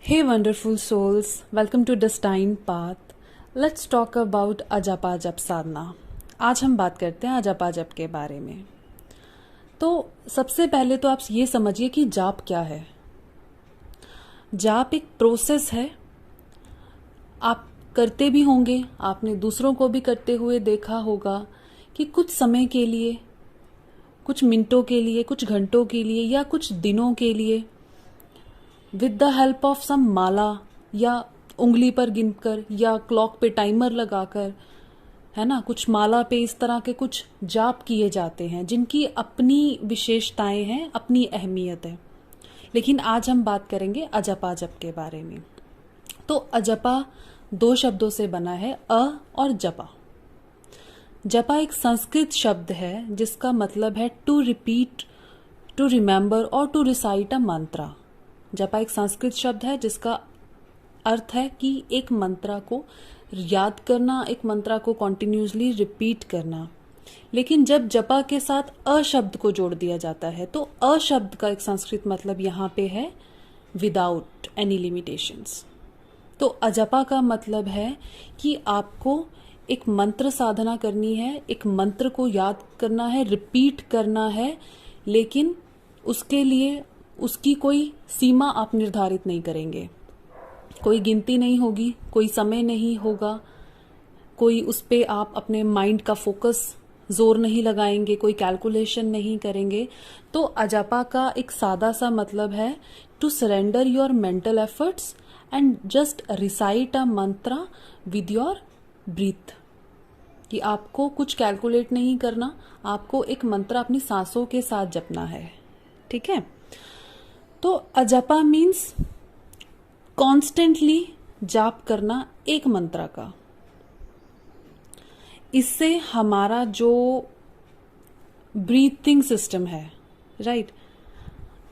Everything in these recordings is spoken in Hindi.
Hey, wonderful souls, welcome to Destined Path. Let's talk about अजपा जप साधना. आज हम बात करते हैं अजपा जप के बारे में. तो सबसे पहले तो आप ये समझिए कि जाप क्या है. जाप एक प्रोसेस है. आप करते भी होंगे, आपने दूसरों को भी करते हुए देखा होगा कि कुछ समय के लिए, कुछ मिनटों के लिए, कुछ घंटों के लिए या कुछ दिनों के लिए with the help of some माला या उंगली पर गिनकर या क्लॉक पे टाइमर लगाकर, है ना, कुछ माला पे इस तरह के कुछ जाप किए जाते हैं जिनकी अपनी विशेषताएं हैं, अपनी अहमियत है. लेकिन आज हम बात करेंगे अजपा जप के बारे में. तो अजपा दो शब्दों से बना है, अ और जपा. जपा एक संस्कृत शब्द है जिसका मतलब है टू रिपीट, टू रिमेंबर और टू रिसाइट अ मंत्रा. जपा एक संस्कृत शब्द है जिसका अर्थ है कि एक मंत्रा को याद करना, एक मंत्रा को कॉन्टिन्यूसली रिपीट करना. लेकिन जब जपा के साथ अ शब्द को जोड़ दिया जाता है तो अ शब्द का एक संस्कृत मतलब यहाँ पे है विदाउट एनी लिमिटेशंस. तो अजपा का मतलब है कि आपको एक मंत्र साधना करनी है, एक मंत्र को याद करना है, रिपीट करना है, लेकिन उसके लिए उसकी कोई सीमा आप निर्धारित नहीं करेंगे. कोई गिनती नहीं होगी, कोई समय नहीं होगा, कोई उस पे आप अपने माइंड का फोकस जोर नहीं लगाएंगे, कोई कैलकुलेशन नहीं करेंगे. तो अजपा का एक सादा सा मतलब है to surrender your mental efforts and just recite a mantra with your breath. कि आपको कुछ कैलकुलेट नहीं करना, आपको एक मंत्र अपनी सांसों के साथ जपना है. ठीक है. तो अजपा मीन्स कॉन्स्टेंटली जाप करना एक मंत्र का. इससे हमारा जो ब्रीथिंग सिस्टम है, राइट,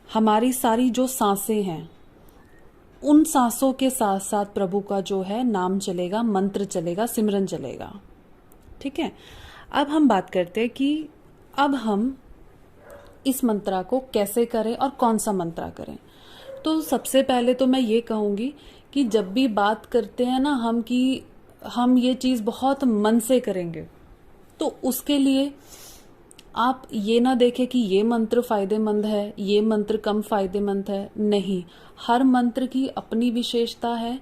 हमारी सारी जो सांसें हैं, उन सांसों के साथ साथ प्रभु का जो है नाम चलेगा, मंत्र चलेगा, सिमरन चलेगा. ठीक है. अब हम बात करते हैं कि अब हम इस मंत्रा को कैसे करें और कौन सा मंत्रा करें. तो सबसे पहले तो मैं ये कहूँगी कि जब भी बात करते हैं ना हम कि हम ये चीज़ बहुत मन से करेंगे, तो उसके लिए आप ये ना देखें कि ये मंत्र फायदेमंद है, ये मंत्र कम फायदेमंद है. नहीं, हर मंत्र की अपनी विशेषता है.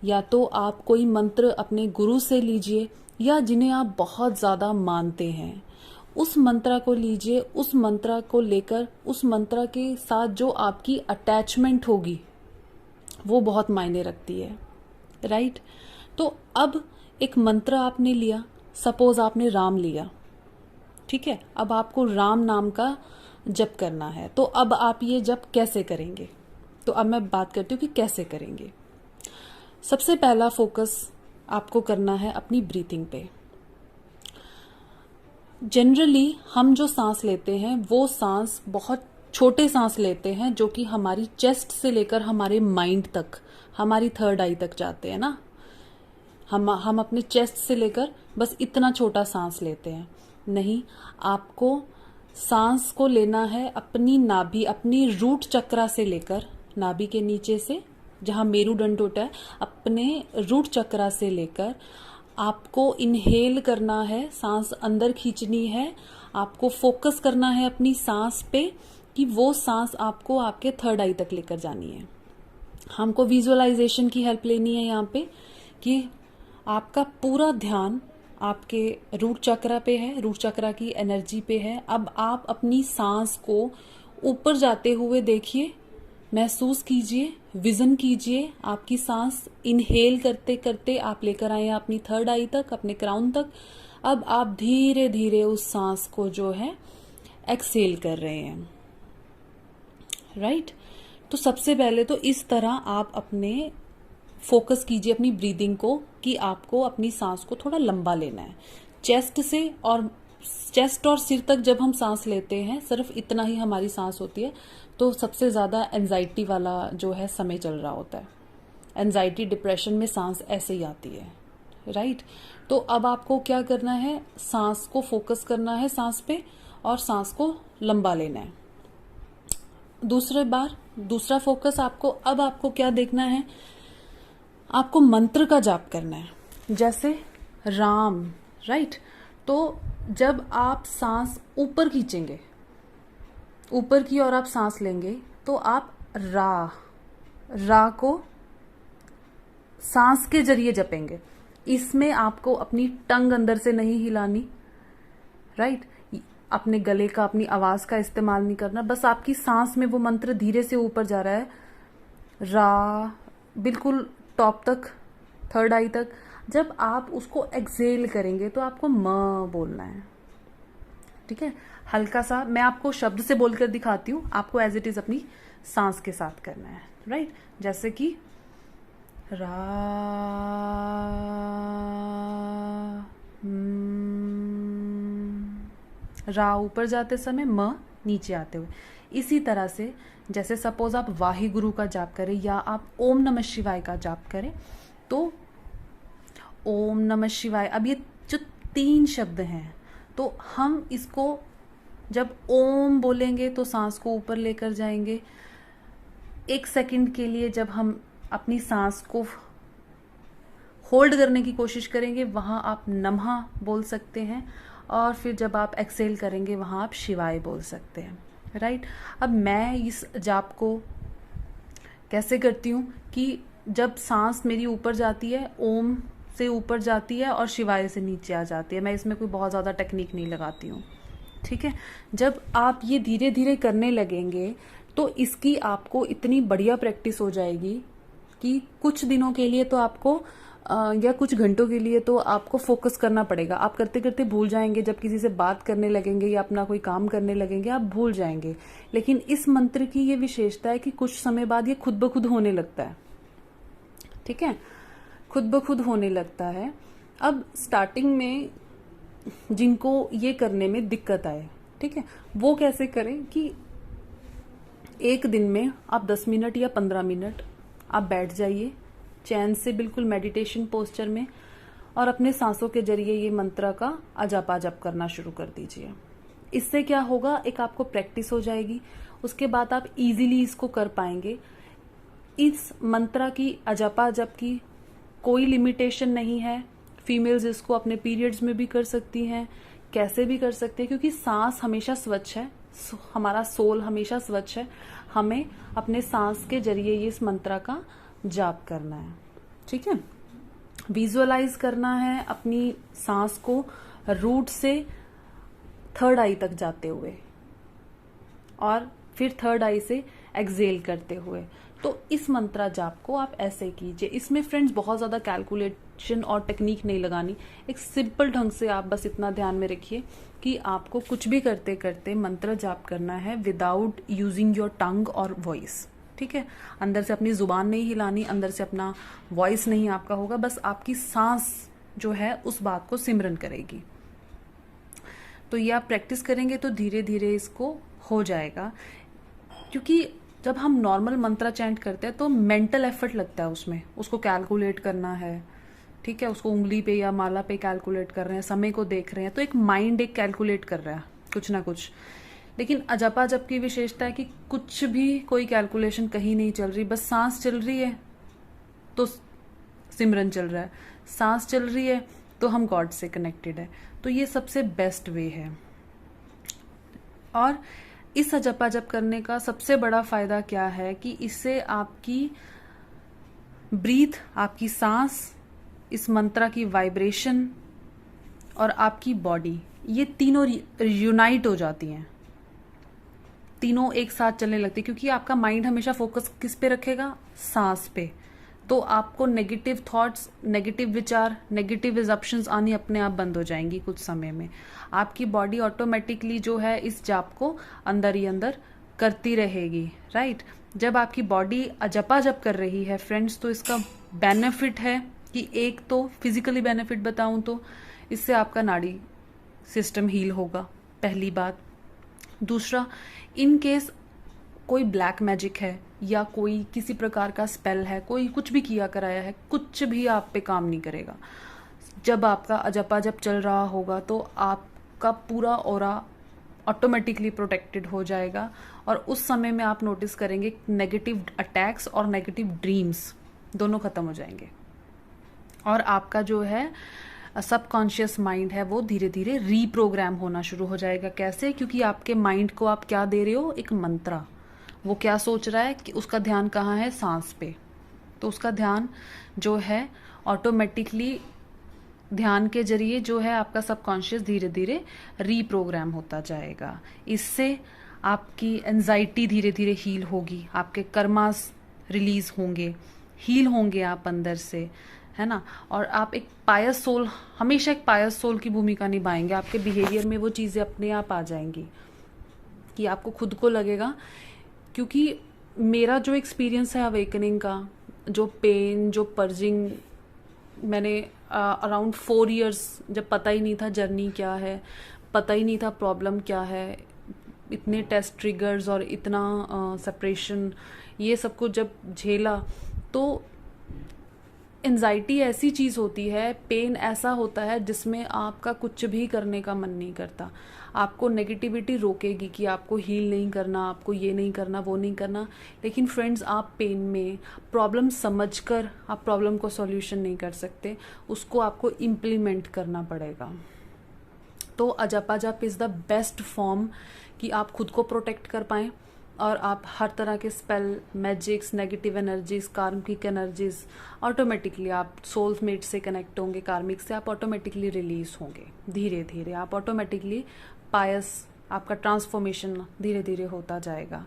या तो आप कोई मंत्र अपने गुरु से लीजिए या जिन्हें आप बहुत ज़्यादा मानते हैं उस मंत्रा को लीजिए. उस मंत्रा को लेकर उस मंत्रा के साथ जो आपकी अटैचमेंट होगी वो बहुत मायने रखती है, राइट. तो अब एक मंत्र आपने लिया, सपोज आपने राम लिया, ठीक है. अब आपको राम नाम का जप करना है. तो अब आप ये जप कैसे करेंगे, तो अब मैं बात करती हूँ कि कैसे करेंगे. सबसे पहला फोकस आपको करना है अपनी ब्रीथिंग पे. जनरली हम जो सांस लेते हैं वो सांस बहुत छोटे सांस लेते हैं जो कि हमारी चेस्ट से लेकर हमारे माइंड तक, हमारी थर्ड आई तक जाते हैं ना. हम अपने चेस्ट से लेकर बस इतना छोटा सांस लेते हैं. नहीं, आपको सांस को लेना है अपनी नाभि, अपनी रूट चक्रा से लेकर, नाभि के नीचे से जहां मेरुदंड होता है, अपने रूट चक्रा से लेकर आपको इनहेल करना है, सांस अंदर खींचनी है. आपको फोकस करना है अपनी सांस पे कि वो सांस आपको आपके थर्ड आई तक लेकर जानी है. हमको विजुअलाइजेशन की हेल्प लेनी है यहाँ पे कि आपका पूरा ध्यान आपके रूट चक्रा पे है, रूट चक्रा की एनर्जी पे है. अब आप अपनी सांस को ऊपर जाते हुए देखिए, महसूस कीजिए, विजन कीजिए. आपकी सांस इनहेल करते करते आप लेकर आए हैं अपनी थर्ड आई तक, अपने क्राउन तक. अब आप धीरे धीरे उस सांस को जो है एक्सेल कर रहे हैं, राइट. तो सबसे पहले तो इस तरह आप अपने फोकस कीजिए अपनी ब्रीदिंग को कि आपको अपनी सांस को थोड़ा लंबा लेना है. चेस्ट से और चेस्ट और सिर तक जब हम सांस लेते हैं, सिर्फ इतना ही हमारी सांस होती है, तो सबसे ज़्यादा एंजाइटी वाला जो है समय चल रहा होता है. एंजाइटी, डिप्रेशन में सांस ऐसे ही आती है, राइट. तो अब आपको क्या करना है, सांस को फोकस करना है सांस पे और सांस को लंबा लेना है. दूसरे बार दूसरा फोकस आपको क्या देखना है, आपको मंत्र का जाप करना है, जैसे राम, राइट। तो जब आप सांस ऊपर खींचेंगे, ऊपर की ओर आप सांस लेंगे, तो आप रा को सांस के जरिए जपेंगे। इसमें आपको अपनी टंग अंदर से नहीं हिलानी, राइट। अपने गले का, अपनी आवाज का इस्तेमाल नहीं करना, बस आपकी सांस में वो मंत्र धीरे से ऊपर जा रहा है, रा, बिल्कुल टॉप तक, थर्ड आई तक। जब आप उसको एक्सेल करेंगे तो आपको म बोलना है, ठीक है। हल्का सा मैं आपको शब्द से बोलकर दिखाती हूँ, आपको एज इट इज अपनी सांस के साथ करना है, राइट। जैसे कि रा, रा ऊपर जाते समय, म नीचे आते हुए। इसी तरह से जैसे सपोज आप वाहिगुरु का जाप करें या आप ओम नमः शिवाय का जाप करें, तो ओम नमः शिवाय, अब ये जो 3 शब्द हैं, तो हम इसको जब ओम बोलेंगे तो सांस को ऊपर लेकर जाएंगे। 1 सेकंड के लिए जब हम अपनी सांस को होल्ड करने की कोशिश करेंगे, वहां आप नमः बोल सकते हैं, और फिर जब आप एक्सेल करेंगे वहां आप शिवाय बोल सकते हैं, राइट। अब मैं इस जाप को कैसे करती हूँ कि जब सांस मेरी ऊपर जाती है, ओम से ऊपर जाती है और शिवाय से नीचे आ जाती है, मैं इसमें कोई बहुत ज़्यादा टेक्निक नहीं लगाती हूँ, ठीक है। जब आप ये धीरे धीरे करने लगेंगे तो इसकी आपको इतनी बढ़िया प्रैक्टिस हो जाएगी कि कुछ दिनों के लिए तो आपको या कुछ घंटों के लिए तो आपको फोकस करना पड़ेगा। आप करते करते भूल जाएंगे, जब किसी से बात करने लगेंगे या अपना कोई काम करने लगेंगे आप भूल जाएंगे। लेकिन इस मंत्र की ये विशेषता है कि कुछ समय बाद ये खुद ब खुद होने लगता है, ठीक है, खुद ब खुद होने लगता है। अब स्टार्टिंग में जिनको ये करने में दिक्कत आए, ठीक है, वो कैसे करें कि एक दिन में आप 10 मिनट या 15 मिनट आप बैठ जाइए चैन से, बिल्कुल मेडिटेशन पोस्चर में, और अपने सांसों के जरिए ये मंत्र का अजापा जप करना शुरू कर दीजिए। इससे क्या होगा, एक आपको प्रैक्टिस हो जाएगी, उसके बाद आप इजीली इसको कर पाएंगे। इस मंत्र की अजापा जप की कोई लिमिटेशन नहीं है, फीमेल्स इसको अपने पीरियड्स में भी कर सकती हैं, कैसे भी कर सकते हैं, क्योंकि सांस हमेशा स्वच्छ है, हमारा सोल हमेशा स्वच्छ है। हमें अपने सांस के जरिए ये इस मंत्र का जाप करना है, ठीक है। विजुअलाइज करना है अपनी सांस को रूट से थर्ड आई तक जाते हुए और फिर थर्ड आई से एक्सेल करते हुए। तो इस मंत्र जाप को आप ऐसे कीजिए। इसमें फ्रेंड्स बहुत ज्यादा कैलकुलेशन और टेक्निक नहीं लगानी, एक सिंपल ढंग से आप बस इतना ध्यान में रखिए कि आपको कुछ भी करते करते मंत्र जाप करना है विदाउट यूजिंग योर टंग और वॉइस, ठीक है। अंदर से अपनी जुबान नहीं हिलानी, अंदर से अपना वॉइस नहीं आपका होगा, बस आपकी सांस जो है उस बात को सिमरन करेगी। तो ये आप प्रैक्टिस करेंगे तो धीरे धीरे इसको हो जाएगा, क्योंकि जब हम नॉर्मल मंत्र चैंट करते हैं तो मेंटल एफर्ट लगता है उसमें, उसको कैलकुलेट करना है, ठीक है, उसको उंगली पे या माला पे कैलकुलेट कर रहे हैं, समय को देख रहे हैं, तो एक माइंड एक कैलकुलेट कर रहा है कुछ ना कुछ। लेकिन अजपा जप की विशेषता है कि कुछ भी कोई कैलकुलेशन कहीं नहीं चल रही, बस सांस चल रही है तो सिमरन चल रहा है, सांस चल रही है तो हम गॉड से कनेक्टेड है। तो ये सबसे बेस्ट वे है। और इस अजपा जप करने का सबसे बड़ा फायदा क्या है कि इससे आपकी ब्रीथ, आपकी सांस, इस मंत्र की वाइब्रेशन और आपकी बॉडी, ये तीनों यूनाइट हो जाती हैं, तीनों एक साथ चलने लगती है, क्योंकि आपका माइंड हमेशा फोकस किस पे रखेगा, सांस पे। तो आपको नेगेटिव थॉट्स, नेगेटिव विचार, नेगेटिव एजम्पशंस आनी अपने आप बंद हो जाएंगी कुछ समय में। आपकी बॉडी ऑटोमेटिकली जो है इस जाप को अंदर ही अंदर करती रहेगी, राइट। जब आपकी बॉडी अजपा जप कर रही है फ्रेंड्स, तो इसका बेनिफिट है कि एक तो फिजिकली बेनिफिट बताऊं तो इससे आपका नाड़ी सिस्टम हील होगा, पहली बात। दूसरा, इन केस कोई ब्लैक मैजिक है या कोई किसी प्रकार का स्पेल है, कोई कुछ भी किया कराया है, कुछ भी आप पे काम नहीं करेगा। जब आपका अजपा जप चल रहा होगा तो आपका पूरा ऑरा ऑटोमेटिकली प्रोटेक्टेड हो जाएगा। और उस समय में आप नोटिस करेंगे नेगेटिव अटैक्स और नेगेटिव ड्रीम्स दोनों खत्म हो जाएंगे, और आपका जो है सबकॉन्शियस माइंड है वो धीरे धीरे रीप्रोग्राम होना शुरू हो जाएगा। कैसे? क्योंकि आपके माइंड को आप क्या दे रहे हो, एक मंत्रा। वो क्या सोच रहा है कि उसका ध्यान कहाँ है, सांस पे, तो उसका ध्यान जो है ऑटोमेटिकली ध्यान के जरिए जो है आपका सबकॉन्शियस धीरे धीरे रीप्रोग्राम होता जाएगा। इससे आपकी एंजाइटी धीरे धीरे हील होगी, आपके कर्मास रिलीज होंगे, हील होंगे आप अंदर से, है ना। और आप एक पायस सोल, हमेशा एक पायस सोल की भूमिका निभाएंगे। आपके बिहेवियर में वो चीज़ें अपने आप आ जाएंगी कि आपको खुद को लगेगा, क्योंकि मेरा जो एक्सपीरियंस है अवेकनिंग का, जो पेन, जो पर्जिंग, मैंने अराउंड 4 इयर्स, जब पता ही नहीं था जर्नी क्या है, पता ही नहीं था प्रॉब्लम क्या है, इतने टेस्ट ट्रिगर्स और इतना सेपरेशन, ये सब कुछ जब झेला, तो एंजाइटी ऐसी चीज़ होती है, पेन ऐसा होता है जिसमें आपका कुछ भी करने का मन नहीं करता। आपको नेगेटिविटी रोकेगी कि आपको हील नहीं करना, आपको ये नहीं करना, वो नहीं करना। लेकिन फ्रेंड्स, आप पेन में प्रॉब्लम समझकर आप प्रॉब्लम को सॉल्यूशन नहीं कर सकते, उसको आपको इम्प्लीमेंट करना पड़ेगा। तो अजपा जप इज़ द बेस्ट फॉर्म कि आप खुद को प्रोटेक्ट कर पाएँ, और आप हर तरह के स्पेल, मैजिक्स, नेगेटिव एनर्जीज, कार्मिक एनर्जीज, ऑटोमेटिकली आप सोलमेट से कनेक्ट होंगे, कार्मिक से आप ऑटोमेटिकली रिलीज होंगे। धीरे धीरे आप ऑटोमेटिकली पायस, आपका ट्रांसफॉर्मेशन धीरे धीरे होता जाएगा।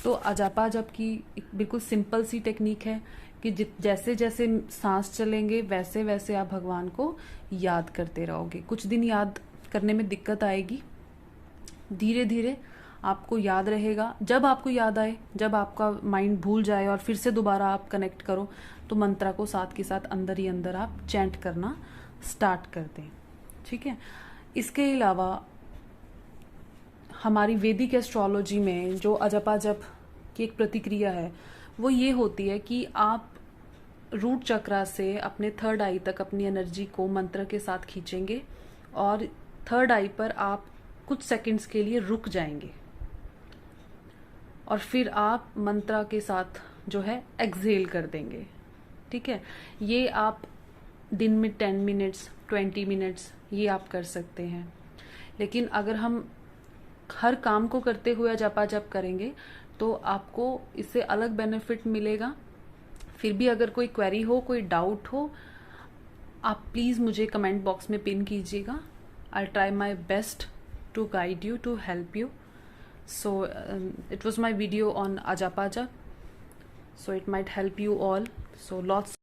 तो अजपा जप की एक बिल्कुल सिंपल सी टेक्निक है कि जैसे जैसे सांस चलेंगे वैसे वैसे आप भगवान को याद करते रहोगे। कुछ दिन याद करने में दिक्कत आएगी, धीरे धीरे आपको याद रहेगा। जब आपको याद आए, जब आपका माइंड भूल जाए और फिर से दोबारा आप कनेक्ट करो, तो मंत्रा को साथ के साथ अंदर ही अंदर आप चैंट करना स्टार्ट कर दें। ठीक है। इसके अलावा हमारी वैदिक एस्ट्रोलॉजी में जो अजपा जप की एक प्रतिक्रिया है वो ये होती है कि आप रूट चक्रा से अपने थर्ड आई तक अपनी एनर्जी को मंत्र के साथ खींचेंगे, और थर्ड आई पर आप कुछ सेकंड्स के लिए रुक जाएंगे, और फिर आप मंत्रा के साथ जो है एक्सहेल कर देंगे। ठीक है। ये आप दिन में 10 मिनट्स, 20 मिनट्स ये आप कर सकते हैं। लेकिन अगर हम हर काम को करते हुए जपा जप करेंगे तो आपको इससे अलग बेनिफिट मिलेगा। फिर भी अगर कोई क्वेरी हो, कोई डाउट हो, आप प्लीज़ मुझे कमेंट बॉक्स में पिन कीजिएगा। I try my best to guide you, to help you. So it was my video on Ajapa Jap, so it might help you all. So lots